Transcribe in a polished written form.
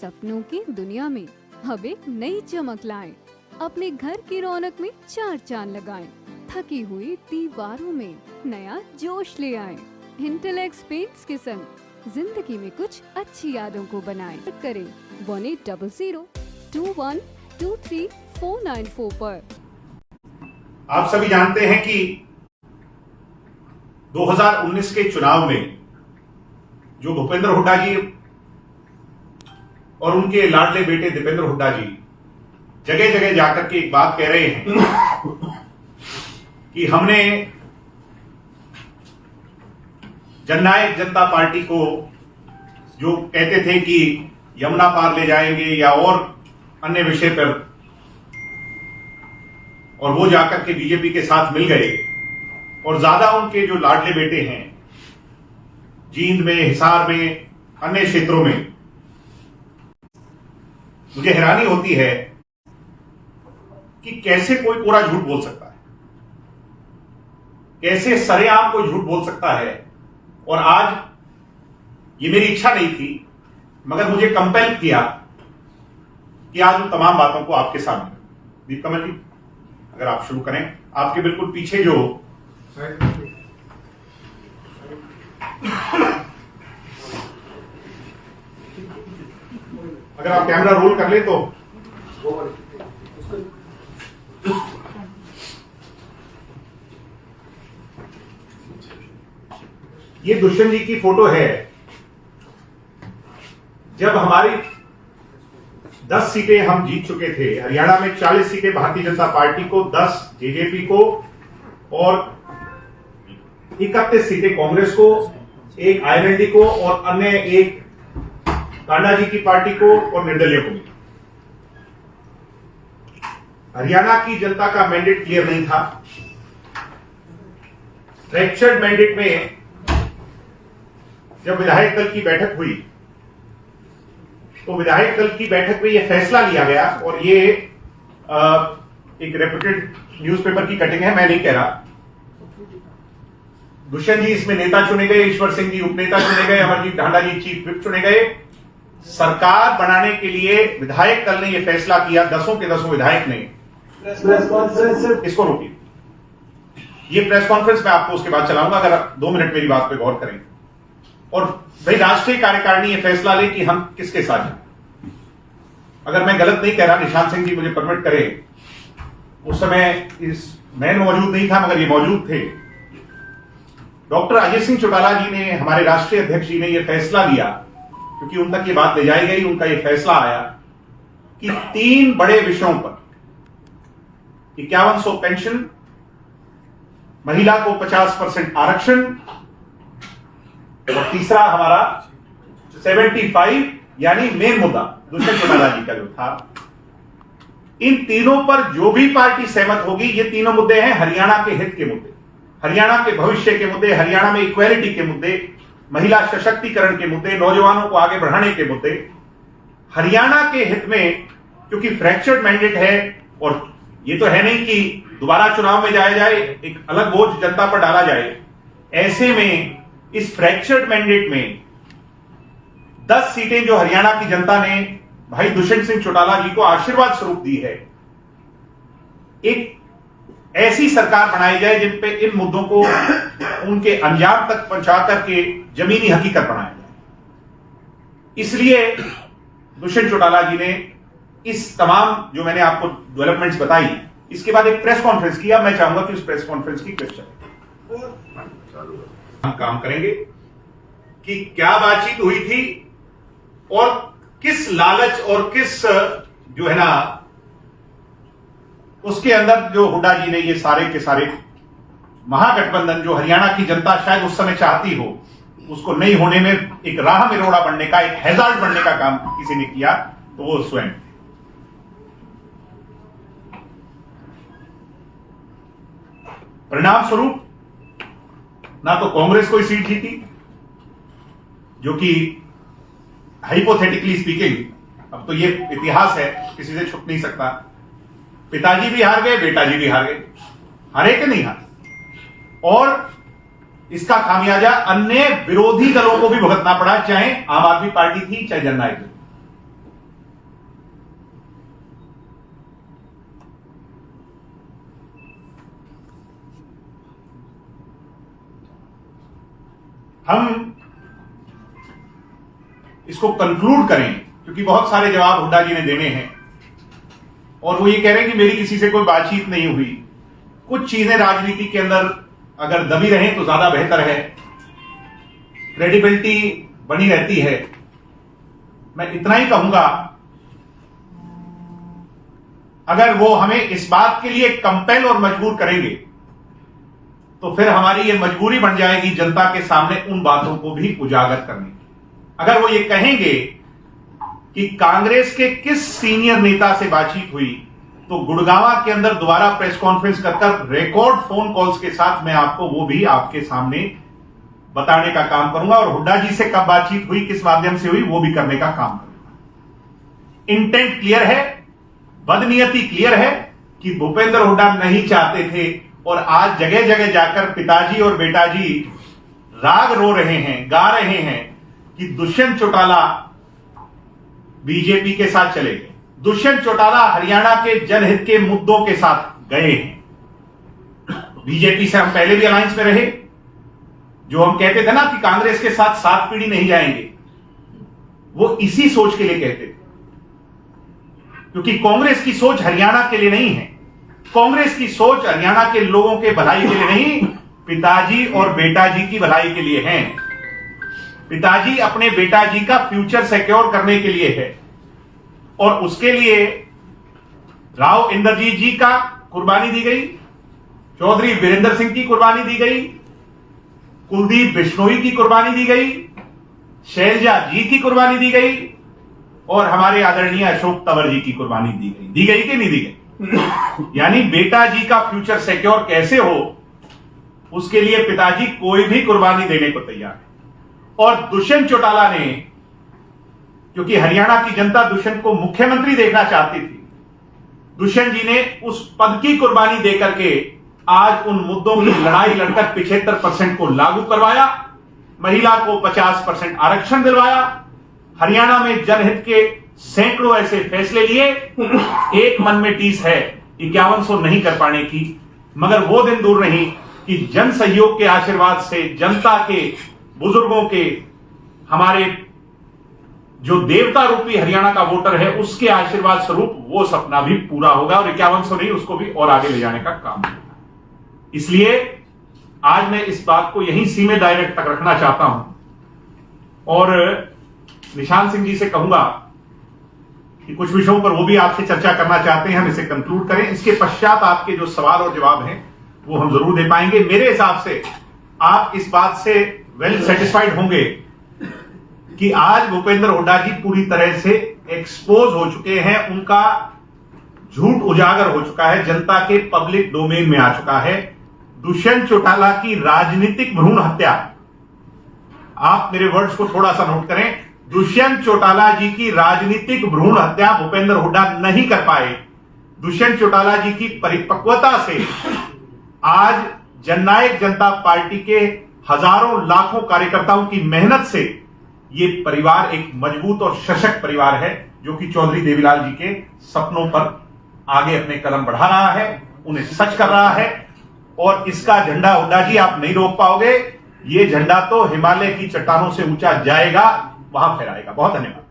सपनों की दुनिया में अब एक नई चमक लाएं। अपने घर की रौनक में चार चांद लगाएं। थकी हुई दीवारों में नया जोश ले आएं। इंटेलेक्स पेंट्स के संग जिंदगी में कुछ अच्छी यादों को बनाएं। करें 1800-2123-494 पर। आप सभी जानते हैं कि 2019 के चुनाव में जो भूपेंद्र हुड्डा जी और उनके लाडले बेटे दीपेंद्र हुड्डा जी जगह जगह जाकर के एक बात कह रहे हैं कि हमने जननायक जनता पार्टी को जो कहते थे कि यमुना पार ले जाएंगे या और अन्य विषय पर, और वो जाकर के बीजेपी के साथ मिल गए और ज्यादा उनके जो लाडले बेटे हैं जींद में, हिसार में, अन्य क्षेत्रों में, मुझे हैरानी होती है कि कैसे कोई पूरा झूठ बोल सकता है, कैसे सरेआम कोई झूठ बोल सकता है। और आज ये मेरी इच्छा नहीं थी मगर मुझे कंपेल किया कि आज उन तमाम बातों को आपके सामने। दीप कमल जी, अगर आप शुरू करें। आपके बिल्कुल पीछे जो अगर आप कैमरा रोल कर ले तो ये दुष्यंत जी की फोटो है जब हमारी 10 सीटें हम जीत चुके थे। हरियाणा में 40 सीटें भारतीय जनता पार्टी को, 10 जेजेपी को और 31 सीटें कांग्रेस को, एक आईएनएलडी को और अन्य एक कांडा जी की पार्टी को और निर्दलीय को। हरियाणा की जनता का मैंडेट क्लियर नहीं था। फ्रैक्चर्ड मैंडेट में जब विधायक दल की बैठक हुई तो विधायक दल की बैठक में यह फैसला लिया गया, और ये एक रेप्यूटेड न्यूज़पेपर की कटिंग है, मैं नहीं कह रहा। दुष्यंत जी इसमें नेता चुने गए, ईश्वर सिंह जी उपनेता चुने गए, अमरजीत ढांडा जी चीफ विप चुने गए। सरकार बनाने के लिए विधायक दल ने यह फैसला किया, 10 के 10 विधायक ने। इसको रोकिए, ये प्रेस कॉन्फ्रेंस में आपको उसके बाद चलाऊंगा, अगर 2 मिनट मेरी बात पे गौर करें। और भाई राष्ट्रीय कार्यकारिणी ये फैसला ले कि हम किसके साथ हैं। अगर मैं गलत नहीं कह रहा, निशांत सिंह जी मुझे परमिट करें, उस समय मैं मौजूद नहीं था मगर ये मौजूद थे। डॉक्टर अजय सिंह चौटाला जी ने, हमारे राष्ट्रीय अध्यक्ष जी ने यह फैसला लिया, क्योंकि उन तक ये बात ले जाई गई, उनका यह फैसला आया कि 3 बड़े विषयों पर 5100 पेंशन, महिला को 50% आरक्षण और तीसरा हमारा 75 यानी मेन मुद्दा दुष्यंत चौटाला जी का जो था, इन तीनों पर जो भी पार्टी सहमत होगी, ये तीनों मुद्दे हैं हरियाणा के हित के मुद्दे, हरियाणा के भविष्य के मुद्दे, हरियाणा में इक्वालिटी के मुद्दे, महिला सशक्तिकरण के मुद्दे, नौजवानों को आगे बढ़ाने के मुद्दे, हरियाणा के हित में। क्योंकि फ्रैक्चर्ड मैंडेट है और ये तो है नहीं कि दोबारा चुनाव में जाया जाए, एक अलग बोझ जनता पर डाला जाए। ऐसे में इस फ्रैक्चर्ड मैंडेट में 10 सीटें जो हरियाणा की जनता ने भाई दुष्यंत सिंह चौटाला जी को आशीर्वाद स्वरूप दी है, एक ऐसी सरकार बनाई जाए जिन पे इन मुद्दों को उनके अंजाम तक पहुंचा करके जमीनी हकीकत बनाया जाए। इसलिए दुष्यंत चौटाला जी ने इस तमाम जो मैंने आपको डेवलपमेंट्स बताई, इसके बाद एक प्रेस कॉन्फ्रेंस किया। मैं चाहूंगा कि उस प्रेस कॉन्फ्रेंस की क्लिप चले। हम काम करेंगे कि क्या बातचीत हुई थी और किस लालच और किस जो है ना उसके अंदर जो हुड्डा जी ने ये सारे के सारे महागठबंधन जो हरियाणा की जनता शायद उस समय चाहती हो, उसको नहीं होने में एक राह मिरोड़ा बनने का, एक हैजार्ड बनने का काम किसी ने किया, तो वो स्वयं। परिणाम स्वरूप ना तो कांग्रेस कोई सीट जीती, जो कि हाइपोथेटिकली स्पीकिंग, अब तो ये इतिहास है, किसी से छुप नहीं सकता। पिताजी भी हार गए, बेटा जी भी हार गए, हारे के नहीं हारे। और इसका खामियाजा अन्य विरोधी दलों को भी भुगतना पड़ा, चाहे आम आदमी पार्टी थी चाहे जननायक थी। हम इसको कंक्लूड करें, क्योंकि बहुत सारे जवाब हुड्डा जी ने देने हैं और वो ये कह रहे हैं कि मेरी किसी से कोई बातचीत नहीं हुई। कुछ चीजें राजनीति के अंदर अगर दबी रहें तो ज्यादा बेहतर है, क्रेडिबिलिटी बनी रहती है। मैं इतना ही कहूंगा, अगर वो हमें इस बात के लिए कंपेल और मजबूर करेंगे तो फिर हमारी ये मजबूरी बन जाएगी जनता के सामने उन बातों को भी उजागर करने की। अगर वो ये कहेंगे कि कांग्रेस के किस सीनियर नेता से बातचीत हुई, तो गुड़गांवा के अंदर दोबारा प्रेस कॉन्फ्रेंस कर रिकॉर्ड फोन कॉल्स के साथ मैं आपको वो भी आपके सामने बताने का काम करूंगा, और हुड्डा जी से कब बातचीत हुई, किस माध्यम से हुई, वो भी करने का काम करूंगा। इंटेंट क्लियर है, बदनीयती क्लियर है कि भूपेंद्र हुड्डा नहीं चाहते थे, और आज जगह जगह जाकर पिताजी और बेटाजी राग रो रहे हैं, गा रहे हैं कि दुष्यंत चौटाला बीजेपी के साथ चले गए, दुष्यंत चौटाला हरियाणा के जनहित के मुद्दों के साथ गए हैं। बीजेपी से हम पहले भी अलायंस में रहे, जो हम कहते थे ना कि कांग्रेस के साथ 7 पीढ़ी नहीं जाएंगे, वो इसी सोच के लिए कहते थे, क्योंकि कांग्रेस की सोच हरियाणा के लिए नहीं है। कांग्रेस की सोच हरियाणा के लोगों के भलाई के लिए नहीं, पिताजी और बेटाजी की भलाई के लिए है। पिताजी अपने बेटाजी का फ्यूचर सिक्योर करने के लिए है, और उसके लिए राव इंद्रजीत जी का कुर्बानी दी गई, चौधरी वीरेंद्र सिंह की कुर्बानी दी गई, कुलदीप बिश्नोई की कुर्बानी दी गई, शैलजा जी की कुर्बानी दी गई, और हमारे आदरणीय अशोक तंवर जी की कुर्बानी दी गई कि नहीं दी गई? यानी बेटा जी का फ्यूचर सिक्योर कैसे हो, उसके लिए पिताजी कोई भी कुर्बानी देने को तैयार है। और दुष्यंत चौटाला ने, क्योंकि हरियाणा की जनता दुष्यंत को मुख्यमंत्री देखना चाहती थी, दुष्यंत जी ने उस पद की कुर्बानी देकर के आज उन मुद्दों की लड़ाई लड़कर 75% को लागू करवाया, महिला को 50% आरक्षण दिलवाया, हरियाणा में जनहित के सैकड़ों ऐसे फैसले लिए। एक मन में टीस है 5100 नहीं कर पाने की, मगर वो दिन दूर नहीं कि जन सहयोग के आशीर्वाद से, जनता के, बुजुर्गों के, हमारे जो देवता रूपी हरियाणा का वोटर है, उसके आशीर्वाद स्वरूप वो सपना भी पूरा होगा, और 5100 नहीं, उसको भी और आगे ले जाने का काम होगा। इसलिए आज मैं इस बात को यहीं सीमित डायरेक्ट तक रखना चाहता हूं, और निशांत सिंह जी से कहूंगा कि कुछ विषयों पर वो भी आपसे चर्चा करना चाहते हैं, हम इसे कंक्लूड करें। इसके पश्चात आपके जो सवाल और जवाब हैं वो हम जरूर दे पाएंगे। मेरे हिसाब से आप इस बात से वेल सेटिस्फाइड होंगे कि आज भूपेंद्र हुड्डा जी पूरी तरह से एक्सपोज हो चुके हैं, उनका झूठ उजागर हो चुका है, जनता के पब्लिक डोमेन में आ चुका है। दुष्यंत चौटाला की राजनीतिक भ्रूण हत्या, आप मेरे वर्ड्स को थोड़ा सा नोट करें, दुष्यंत चौटाला जी की राजनीतिक भ्रूण हत्या भूपेंद्र हुड्डा नहीं कर पाए। दुष्यंत चौटाला जी की परिपक्वता से आज जननायक जनता पार्टी के हजारों लाखों कार्यकर्ताओं की मेहनत से ये परिवार एक मजबूत और सशक्त परिवार है, जो कि चौधरी देवीलाल जी के सपनों पर आगे अपने कदम बढ़ा रहा है, उन्हें सच कर रहा है, और इसका झंडा हुड्डा जी आप नहीं रोक पाओगे। ये झंडा तो हिमालय की चट्टानों से ऊंचा जाएगा, वहां फहराएगा। बहुत धन्यवाद।